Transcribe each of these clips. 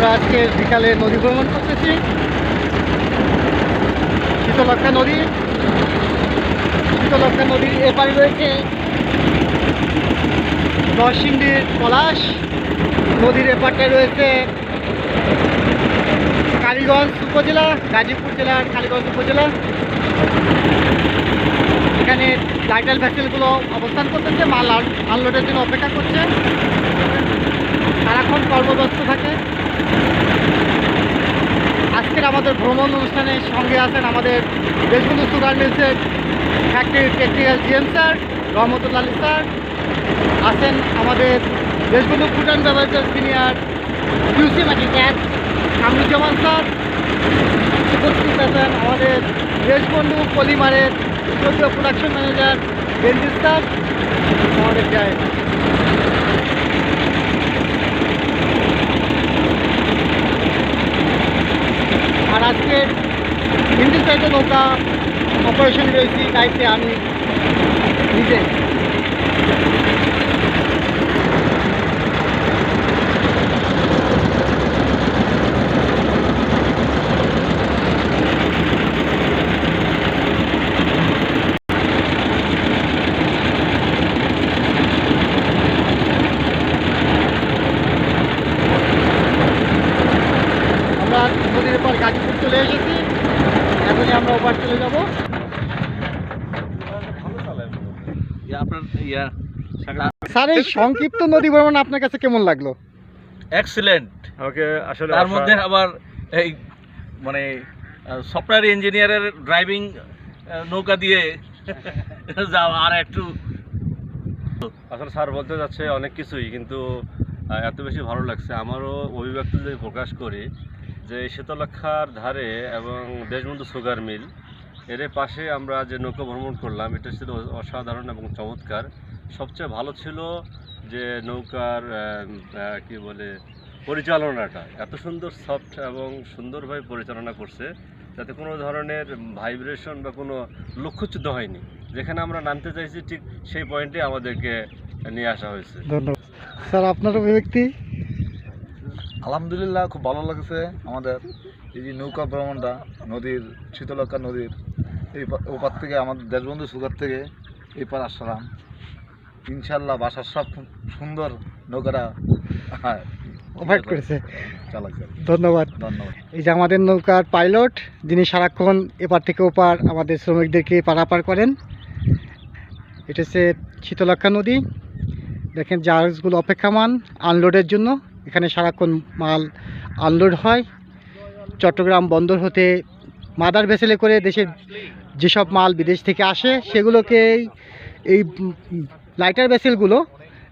আমরা আজকে বিকালে নদী ভ্রমণ করতেছি। শীতলক্ষা নদীর এপারে রয়েছে নরসিংদীর পলাশ, নদীর এপারটায় রয়েছে কালীগঞ্জ উপজেলা, গাজীপুর জেলার কালীগঞ্জ উপজেলা। এখানে টাইটাল ভ্যাসেলগুলো অবস্থান করতেছে, মাল আনলোডের জন্য অপেক্ষা করছে, সারাক্ষণ কর্মব্যস্ত থাকে। আজকের আমাদের ভ্রমণ অনুষ্ঠানের সঙ্গে আছেন আমাদের দেশবন্ধু সুগার মিলসের ফ্যাক্টরির technical GM sir Rahmatullah Ali sir, আছেন আমাদের দেশবন্ধু ফুড অ্যান্ড বেভারেজের senior QC magistrate Kamruzzaman sir, উপস্থিত আছেন আমাদের দেশবন্ধু পলিমারের প্রোডাকশন ম্যানেজার বেনজিৎ স্যার, আমাদের যায়। আর আজকের হিন্দি সাইডে নৌকা অপারেশন রয়েছি, দায়িত্বে আমি নিজে। নদীর পর গাজীপুর চলে এসেছি, এখনই আমরা ওপার চলে যাব। স্যার, এই সংক্ষিপ্ত নদী ভ্রমণ আপনার কাছে কেমন লাগলো? এক্সিলেন্ট। ওকে, আসলে তার মধ্যে আবার এই মানে সফটওয়্যার ইঞ্জিনিয়ারের ড্রাইভিং নৌকা দিয়ে যাওয়া আর একটু। আসলে স্যার বলতে যাচ্ছে অনেক কিছুই, কিন্তু এত বেশি ভালো লাগছে। আমারও অভিব্যক্তি যদি প্রকাশ করি যে শীতলক্ষার ধারে এবং দেশবন্ধু সুগার মিল এর পাশে আমরা যে নৌকা ভ্রমণ করলাম, এটা ছিল অসাধারণ এবং চমৎকার। সবচেয়ে ভালো ছিল যে নৌকার কি বলে পরিচালনাটা এত সুন্দর, সফট এবং সুন্দরভাবে পরিচালনা করছে, যাতে কোনো ধরনের ভাইব্রেশন বা কোনো লক্ষ্যচ্যুত হয়নি। যেখানে আমরা নামতে চাইছি ঠিক সেই পয়েন্টে আমাদেরকে নিয়ে আসা হয়েছে। ধন্যবাদ স্যার। আপনার অভিব্যক্তি? আলহামদুলিল্লাহ, খুব ভালো লাগছে আমাদের এই যে নৌকা ভ্রমণটা, নদীর শীতলক্ষা নদীর এই ওপার থেকে আমাদের দেশবন্ধু সুগার থেকে এই পার আসলাম। ইনশাল্লাহ বাসার সব সুন্দর নৌকাটা ওভার করেছে, চালাচ্ছে। ধন্যবাদ। এই যে আমাদের নৌকার পাইলট, যিনি সারাক্ষণ এপার থেকে ওপার আমাদের শ্রমিকদেরকে পারাপার করেন। এটা হচ্ছে শীতলক্ষা নদী। দেখেন জাহাজগুলো অপেক্ষামান আনলোডের জন্য। এখানে সারাক্ষণ মাল আনলোড হয়। চট্টগ্রাম বন্দর হতে মাদার ভেসেলে করে দেশের যেসব মাল বিদেশ থেকে আসে, সেগুলোকে এই লাইটার ভেসেলগুলো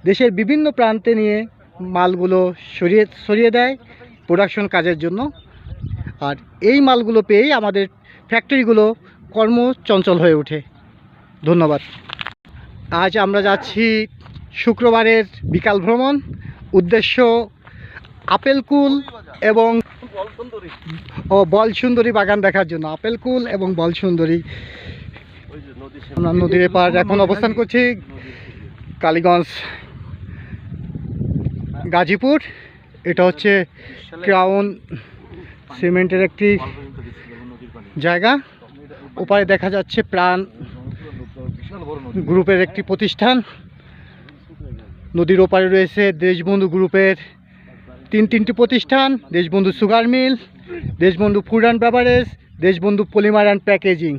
দেশের বিভিন্ন প্রান্তে নিয়ে মালগুলো সরিয়ে দেয় প্রোডাকশন কাজের জন্য। আর এই মালগুলো পেয়েই আমাদের ফ্যাক্টরিগুলো কর্মচঞ্চল হয়ে ওঠে। ধন্যবাদ। আজ আমরা যাচ্ছি শুক্রবারের বিকাল ভ্রমণ। উদ্দেশ্য আপেলকুল এবং বলসুন্দরী বাগান দেখার জন্য। আপেলকুল এবং বলসুন্দরী। আমরা নদীর এপার এখন অবস্থান করছি, কালীগঞ্জ, গাজীপুর। এটা হচ্ছে ক্রাউন সিমেন্টের একটি জায়গা। ওপারে দেখা যাচ্ছে প্রাণ গ্রুপের একটি প্রতিষ্ঠান। নদীর ওপারে রয়েছে দেশবন্ধু গ্রুপের তিনটি প্রতিষ্ঠান: Deshbandhu sugar mill, Deshbandhu food and beverage, Deshbandhu polymer and packaging.